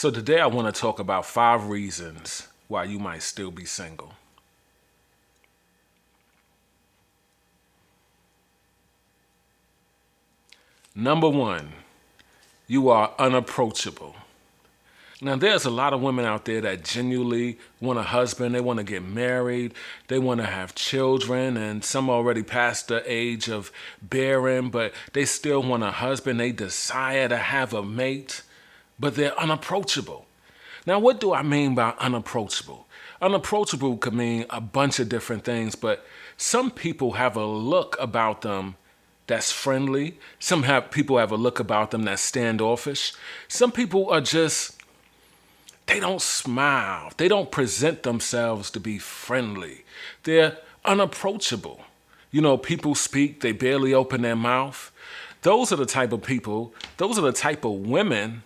So today I want to talk about 5 reasons why you might still be single. Number 1, you are unapproachable. Now, there's a lot of women out there that genuinely want a husband. They want to get married. They want to have children. And some already past the age of bearing, but they still want a husband. They desire to have a mate, but they're unapproachable. Now, what do I mean by unapproachable? Unapproachable could mean a bunch of different things, but some people have a look about them that's friendly. People have a look about them that's standoffish. Some people are just, they don't smile. They don't present themselves to be friendly. They're unapproachable. You know, people speak, they barely open their mouth. Those are the type of people, those are the type of women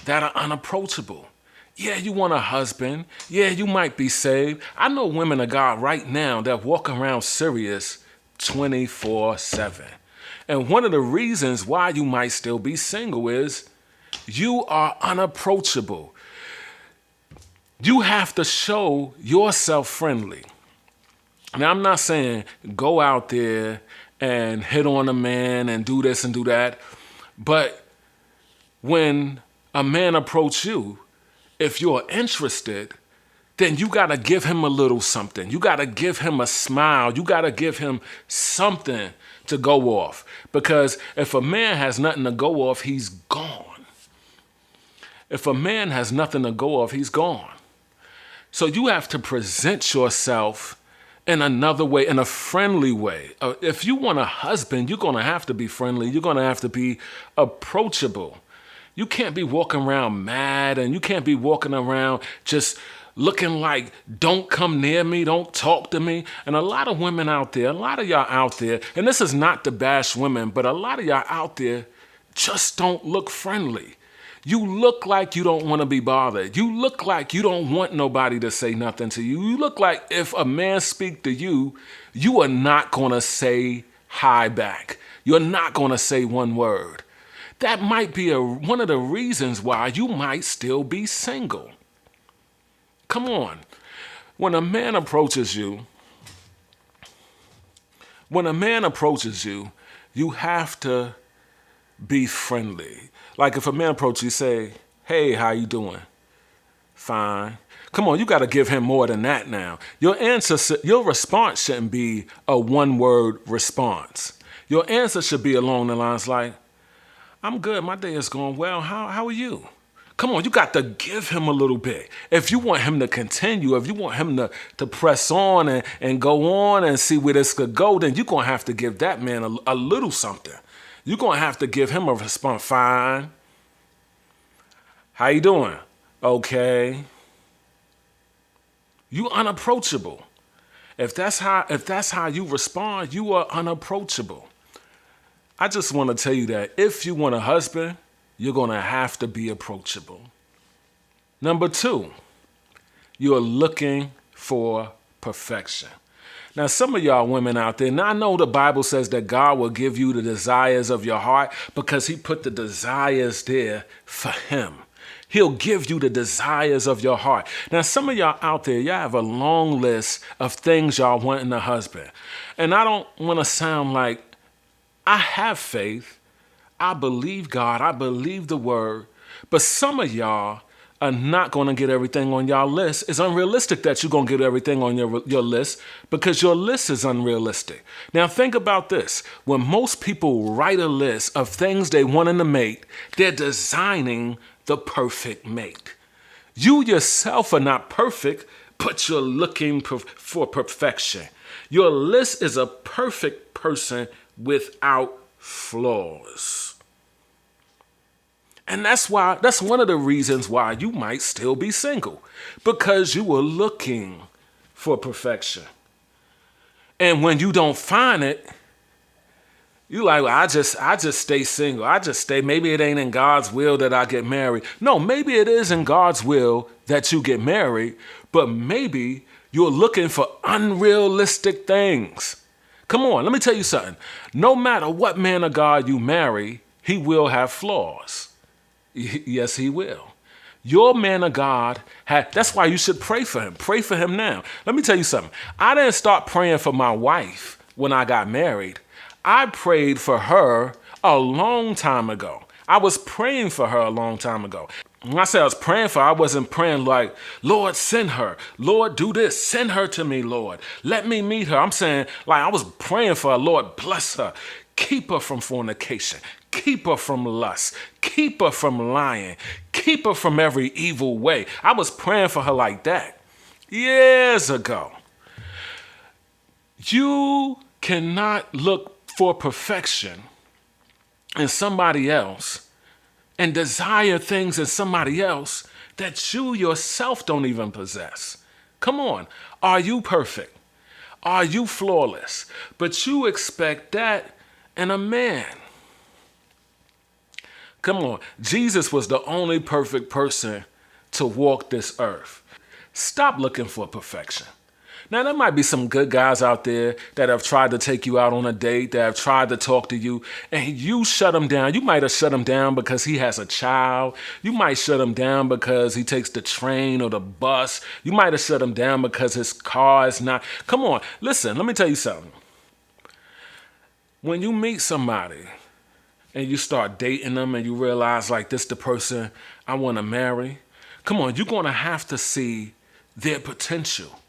that are unapproachable. Yeah, you want a husband. Yeah, you might be saved. I know women of God right now that walk around serious 24/7. And one of the reasons why you might still be single is you are unapproachable. You have to show yourself friendly. Now, I'm not saying go out there and hit on a man and do this and do that. But when a man approaches you, if you're interested, then you got to give him a little something. You got to give him a smile. You got to give him something to go off. Because if a man has nothing to go off, he's gone. If a man has nothing to go off, he's gone. So you have to present yourself in another way, in a friendly way. If you want a husband, you're going to have to be friendly. You're going to have to be approachable. You can't be walking around mad, and you can't be walking around just looking like, don't come near me, don't talk to me. And a lot of women out there, a lot of y'all out there, and this is not to bash women, but a lot of y'all out there just don't look friendly. You look like you don't want to be bothered. You look like you don't want nobody to say nothing to you. You look like if a man speak to you, you are not going to say hi back. You're not going to say one word. That might be one of the reasons why you might still be single. Come on. When a man approaches you, you have to be friendly. Like if a man approaches you, say, hey, how you doing? Fine. Come on, you got to give him more than that now. Your response shouldn't be a one-word response. Your answer should be along the lines like, I'm good. My day is going well. How are you? Come on, you got to give him a little bit. If you want him to continue, if you want him to press on and go on and see where this could go, then you're going to have to give that man a little something. You're going to have to give him a response. Fine. How you doing? Okay. You unapproachable. If that's how you respond, you are unapproachable. I just want to tell you that if you want a husband, you're going to have to be approachable. Number 2, you're looking for perfection. Now, some of y'all women out there, now I know the Bible says that God will give you the desires of your heart because he put the desires there for him. He'll give you the desires of your heart. Now, some of y'all out there, y'all have a long list of things y'all want in a husband. And I don't want to sound like I have faith. I believe God. I believe the word. But some of y'all are not going to get everything on y'all list. It's unrealistic that you're going to get everything on your list because your list is unrealistic. Now, think about this. When most people write a list of things they want in a mate, they're designing the perfect mate. You yourself are not perfect, but you're looking for perfection. Your list is a perfect person without flaws. And that's one of the reasons why you might still be single, because you were looking for perfection. And when you don't find it, you like, well, I just stay single. I just stay. Maybe it ain't in God's will that I get married. No, maybe it is in God's will that you get married, but maybe you're looking for unrealistic things. Come on, let me tell you something. No matter what man of God you marry, he will have flaws. Yes, he will. Your man of God that's why you should pray for him. Pray for him now. Let me tell you something. I didn't start praying for my wife when I got married. I prayed for her a long time ago. I was praying for her a long time ago. When I say I was praying for her, I wasn't praying like, Lord, send her. Lord, do this. Send her to me, Lord. Let me meet her. I'm saying, like, I was praying for her. Lord, bless her. Keep her from fornication. Keep her from lust. Keep her from lying. Keep her from every evil way. I was praying for her like that years ago. You cannot look for perfection in somebody else and desire things in somebody else that you yourself don't even possess. Come on. Are you perfect? Are you flawless? But you expect that in a man. Come on. Jesus was the only perfect person to walk this earth. Stop looking for perfection. Now, there might be some good guys out there that have tried to take you out on a date, that have tried to talk to you, and you shut him down. You might have shut him down because he has a child. You might shut him down because he takes the train or the bus. You might have shut him down because his car is not. Come on, listen, let me tell you something. When you meet somebody and you start dating them and you realize, like, this the person I want to marry, come on, you're going to have to see their potential.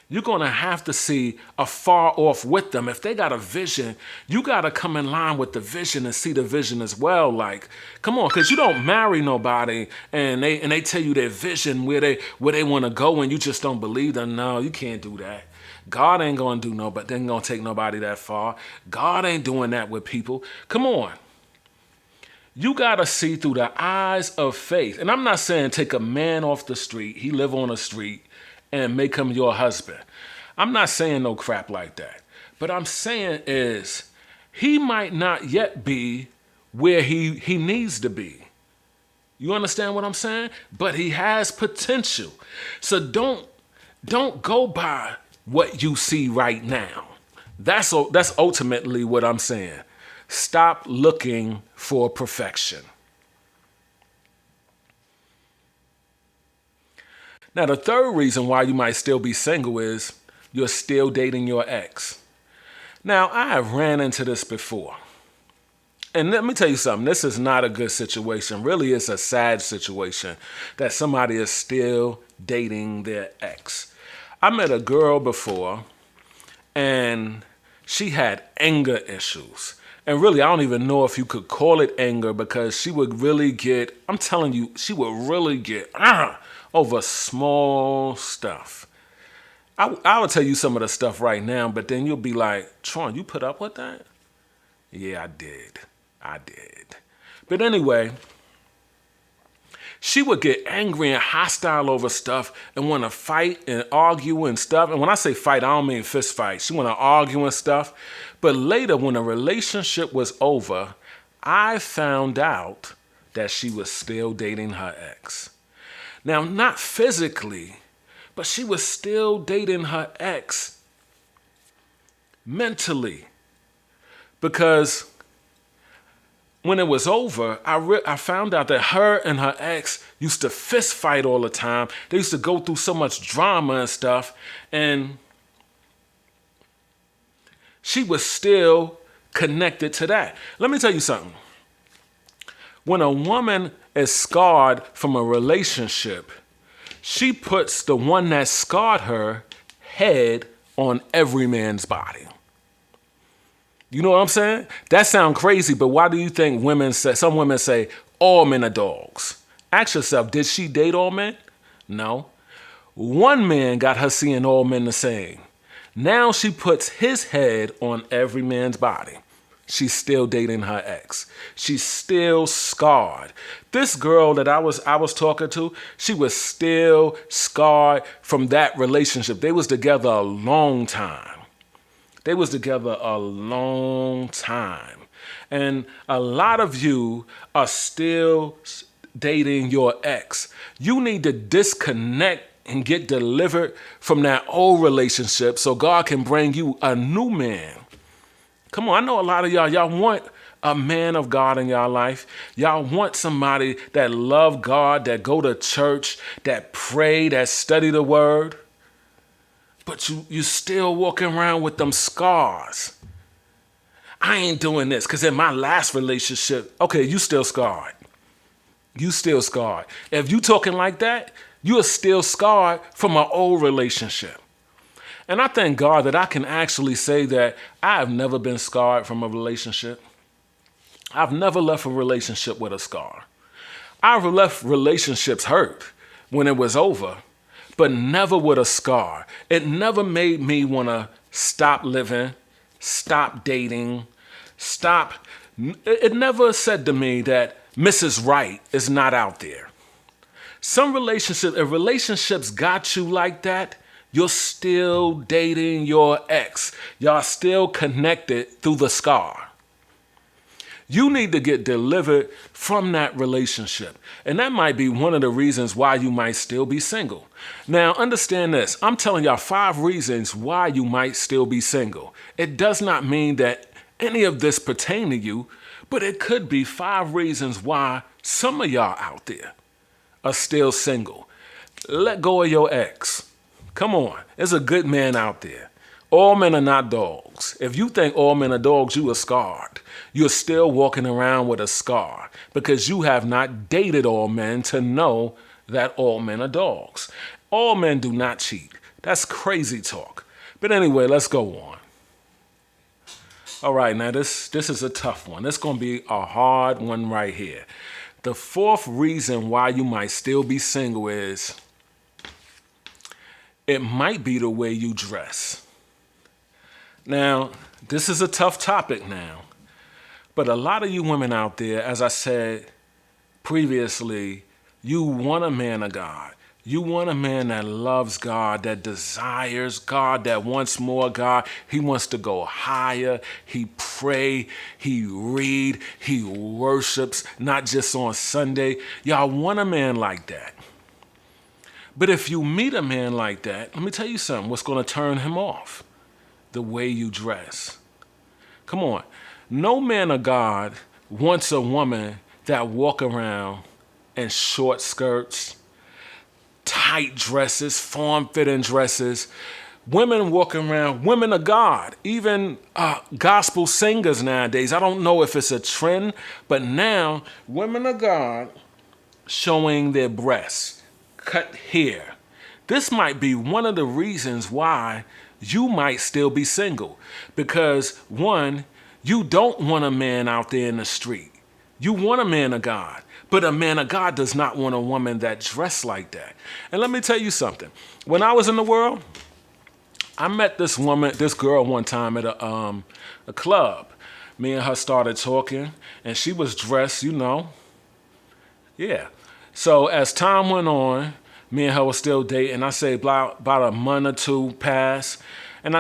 You're going to have to see afar off with them. If they got a vision, you got to come in line with the vision and see the vision as well. Like, come on, because you don't marry nobody and they tell you their vision, where they want to go, and you just don't believe them. No, you can't do that. God ain't going to do no, but they ain't going to take nobody that far. God ain't doing that with people. Come on. You got to see through the eyes of faith. And I'm not saying take a man off the street, he live on the street, and make him your husband. I'm not saying no crap like that. But I'm saying is he might not yet be where he needs to be. You understand what I'm saying? But he has potential. So don't go by what you see right now. That's ultimately what I'm saying. Stop looking for perfection. Now, the third reason why you might still be single is you're still dating your ex. Now, I have ran into this before. And let me tell you something. This is not a good situation. Really, it's a sad situation that somebody is still dating their ex. I met a girl before, and she had anger issues. And really, I don't even know if you could call it anger, because she would really get, I'm telling you, she would really get over small stuff. I will tell you some of the stuff right now, but then you'll be like, Tron, you put up with that? Yeah, I did. But anyway, she would get angry and hostile over stuff and want to fight and argue and stuff. And when I say fight, I don't mean fist fight. She want to argue and stuff. But later, when the relationship was over, I found out that she was still dating her ex. Now, not physically, but she was still dating her ex mentally. Because when it was over, I found out that her and her ex used to fist fight all the time. They used to go through so much drama and stuff. And she was still connected to that. Let me tell you something. When a woman is scarred from a relationship, she puts the one that scarred her head on every man's body. You know what I'm saying? That sounds crazy, but why do you think some women say all men are dogs? Ask yourself, did she date all men? No. One man got her seeing all men the same. Now she puts his head on every man's body. She's still dating her ex. She's still scarred. This girl that I was talking to, she was still scarred from that relationship. They was together a long time. And a lot of you are still dating your ex. You need to disconnect and get delivered from that old relationship so God can bring you a new man. Come on, I know a lot of y'all want a man of God in y'all life. Y'all want somebody that love God, that go to church, that pray, that study the word. But you still walking around with them scars. I ain't doing this because in my last relationship, okay, you still scarred. You still scarred. If you talking like that, you are still scarred from an old relationship. And I thank God that I can actually say that I have never been scarred from a relationship. I've never left a relationship with a scar. I've left relationships hurt when it was over, but never with a scar. It never made me want to stop living, stop dating, stop. It never said to me that Mrs. Right is not out there. Some relationships, if relationships got you like that, you're still dating your ex. Y'all still connected through the scar. You need to get delivered from that relationship. And that might be one of the reasons why you might still be single. Now, understand this. I'm telling y'all 5 reasons why you might still be single. It does not mean that any of this pertain to you, but it could be 5 reasons why some of y'all out there are still single. Let go of your ex. Come on. There's a good man out there. All men are not dogs. If you think all men are dogs, you are scarred. You're still walking around with a scar because you have not dated all men to know that all men are dogs. All men do not cheat. That's crazy talk. But anyway, let's go on. All right, now this is a tough one. It's going to be a hard one right here. The 4th reason why you might still be single is it might be the way you dress. Now, this is a tough topic now, but a lot of you women out there, as I said previously, you want a man of God. You want a man that loves God, that desires God, that wants more God. He wants to go higher. He pray, he read, he worships, not just on Sunday. Y'all want a man like that. But if you meet a man like that, let me tell you something, what's going to turn him off? The way you dress. Come on. No man of God wants a woman that walk around in short skirts, tight dresses, form-fitting dresses. Women walking around, women of God, even gospel singers nowadays. I don't know if it's a trend, but now women of God showing their breasts, cut hair. This might be one of the reasons why you might still be single. Because 1, you don't want a man out there in the street. You want a man of God. But a man of God does not want a woman that dressed like that. And let me tell you something. When I was in the world, I met this girl one time at a club. Me and her started talking, and she was dressed, yeah. So as time went on, me and her were still dating. I say about a month or 2 passed. And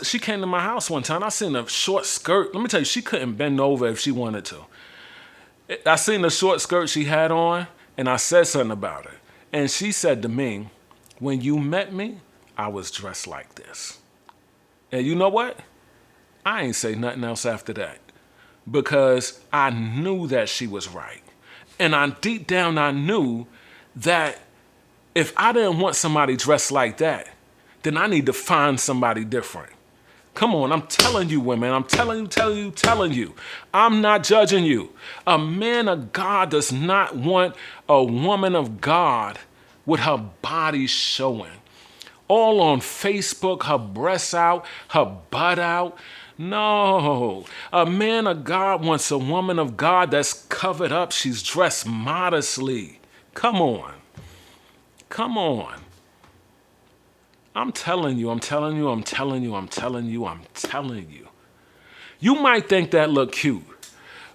she came to my house one time. I seen a short skirt. Let me tell you, she couldn't bend over if she wanted to. I seen the short skirt she had on, and I said something about it. And she said to me, when you met me, I was dressed like this. And you know what? I ain't say nothing else after that because I knew that she was right. And deep down, I knew that if I didn't want somebody dressed like that, then I need to find somebody different. Come on, I'm telling you, women. I'm telling you. I'm not judging you. A man of God does not want a woman of God with her body showing. All on Facebook, her breasts out, her butt out. No, a man of God wants a woman of God that's covered up. She's dressed modestly. Come on. I'm telling you. You might think that look cute,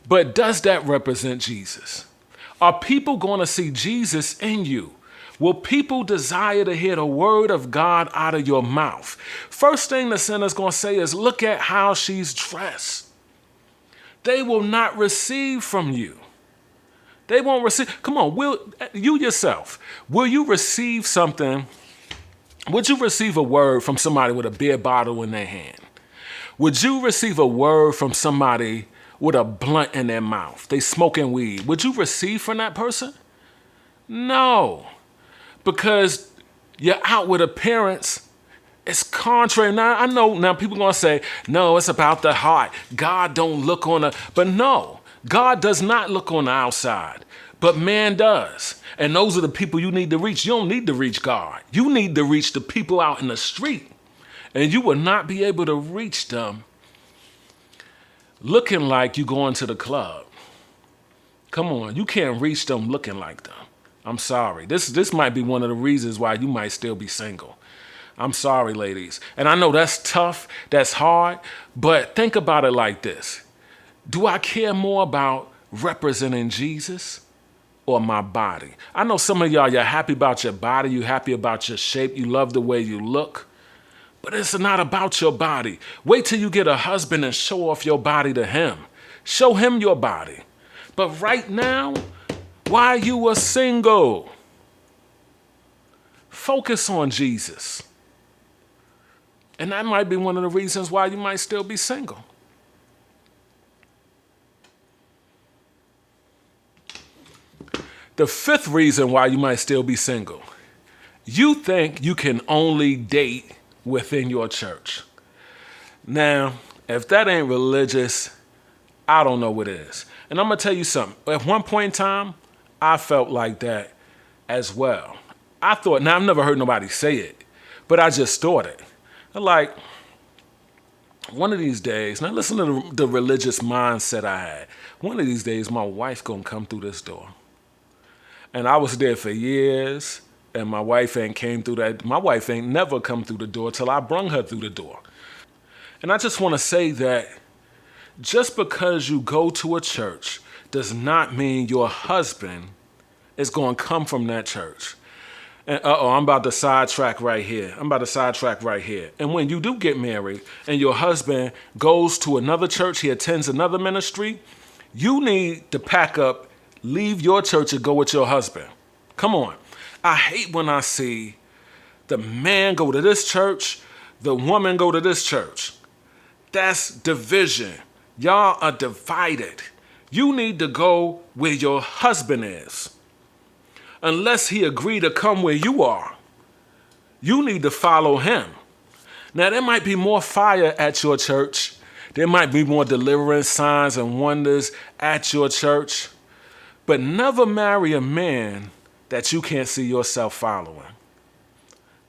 but does that represent Jesus? Are people going to see Jesus in you? Will people desire to hear the word of God out of your mouth? First thing the sinner's going to say is, look at how she's dressed. They will not receive from you. They won't receive. Come on, will you receive something? Would you receive a word from somebody with a beer bottle in their hand? Would you receive a word from somebody with a blunt in their mouth. They smoking weed. Would you receive from that person? No. Because your outward appearance is contrary. Now, I know now people going to say, no, it's about the heart. God don't look on the... But no, God does not look on the outside. But man does. And those are the people you need to reach. You don't need to reach God. You need to reach the people out in the street. And you will not be able to reach them looking like you going to the club. Come on, you can't reach them looking like them. I'm sorry. This might be one of the reasons why you might still be single. I'm sorry, ladies. And I know that's tough, that's hard, but think about it like this. Do I care more about representing Jesus or my body? I know some of y'all, you're happy about your body, you're happy about your shape, you love the way you look, but it's not about your body. Wait till you get a husband and show off your body to him. Show him your body. But right now, while you are single, focus on Jesus. And that might be one of the reasons why you might still be single. The fifth reason why you might still be single. You think you can only date within your church. Now, if that ain't religious, I don't know what is. And I'm going to tell you something. At one point in time, I felt like that as well. I thought, now I've never heard nobody say it, but I just thought it. Like, one of these days, now listen to the religious mindset I had. One of these days, my wife gonna come through this door. And I was there for years, and my wife ain't came through that. My wife ain't never come through the door till I brung her through the door. And I just want to say that just because you go to a church does not mean your husband is going to come from that church. And I'm about to sidetrack right here. And when you do get married and your husband goes to another church, he attends another ministry, you need to pack up, leave your church and go with your husband. Come on. I hate when I see the man go to this church, the woman go to this church. That's division. Y'all are divided. You need to go where your husband is. Unless he agreed to come where you are, you need to follow him. Now, there might be more fire at your church. There might be more deliverance, signs, and wonders at your church. But never marry a man that you can't see yourself following.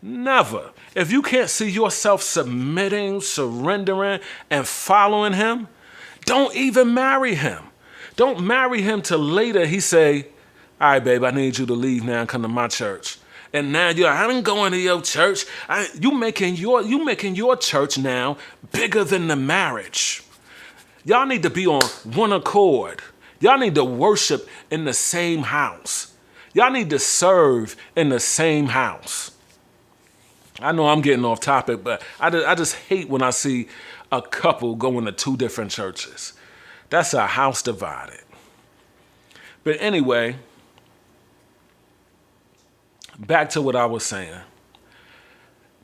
Never. If you can't see yourself submitting, surrendering, and following him, don't even marry him. Don't marry him till later he say, all right, babe, I need you to leave now and come to my church. And now I'm going to your church. You making your church now bigger than the marriage. Y'all need to be on one accord. Y'all need to worship in the same house. Y'all need to serve in the same house. I know I'm getting off topic, but I just hate when I see a couple going to two different churches. That's a house divided. But anyway, back to what I was saying.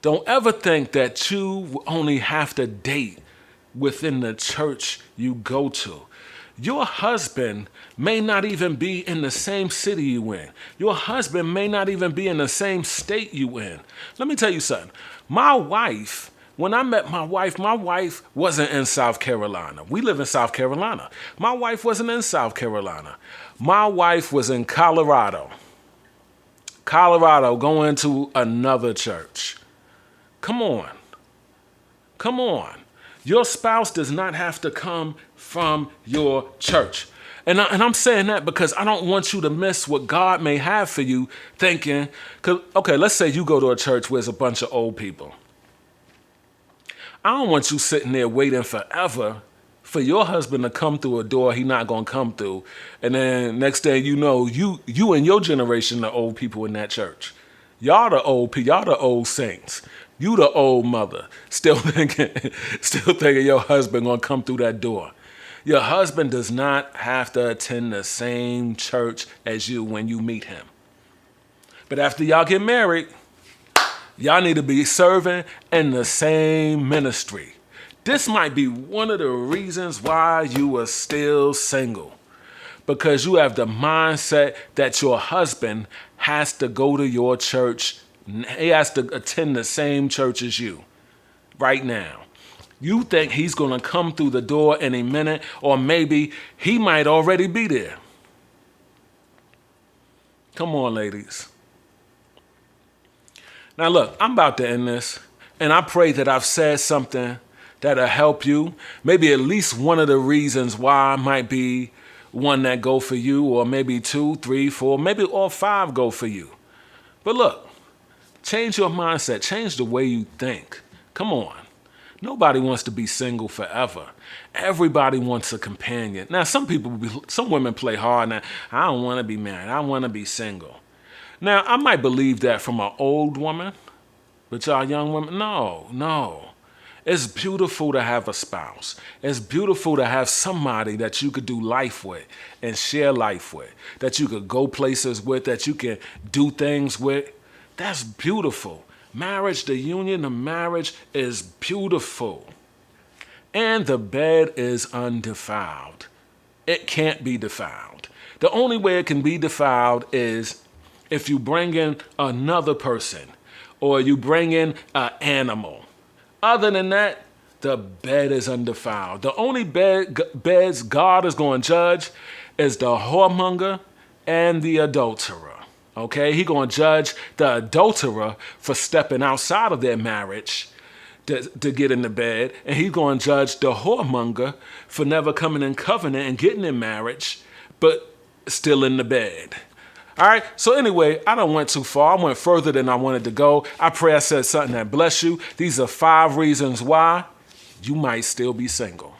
Don't ever think that you only have to date within the church you go to. Your husband may not even be in the same city you in. Your husband may not even be in the same state you in. Let me tell you something. My wife, when I met my wife wasn't in South Carolina. We live in South Carolina. My wife wasn't in South Carolina. My wife was in Colorado. Going to another church. Come on. Your spouse does not have to come from your church. And I'm saying that because I don't want you to miss what God may have for you thinking, okay, let's say you go to a church where there's a bunch of old people. I don't want you sitting there waiting forever for your husband to come through a door he's not going to come through. And then next thing you know, you and your generation are old people in that church. Y'all the old saints. You the old mother, still thinking your husband going to come through that door. Your husband does not have to attend the same church as you when you meet him. But after y'all get married, y'all need to be serving in the same ministry. This might be one of the reasons why you are still single. Because you have the mindset that your husband has to go to your church. He has to attend the same church as you right now. You think he's going to come through the door any minute, or maybe he might already be there. Come on, ladies. Now, look, I'm about to end this, and I pray that I've said something that'll help you. Maybe at least one of the reasons why might be one that go for you, or maybe 2, 3, 4, maybe all 5 go for you. But look, change your mindset, change the way you think. Come on. Nobody wants to be single forever. Everybody wants a companion. Now, some women play hard. Now, I don't want to be married. I want to be single. Now, I might believe that from an old woman, but y'all young women, no. It's beautiful to have a spouse. It's beautiful to have somebody that you could do life with and share life with, that you could go places with, that you can do things with. That's beautiful. Marriage, the union of marriage is beautiful. And the bed is undefiled. It can't be defiled. The only way it can be defiled is if you bring in another person or you bring in an animal. Other than that, the bed is undefiled. The only beds God is going to judge is the whoremonger and the adulterer. Okay, he going to judge the adulterer for stepping outside of their marriage to get in the bed, and he's going to judge the whoremonger for never coming in covenant and getting in marriage, but still in the bed. All right, so anyway, I done went too far. I went further than I wanted to go. I pray I said something that bless you. These are 5 reasons why you might still be single.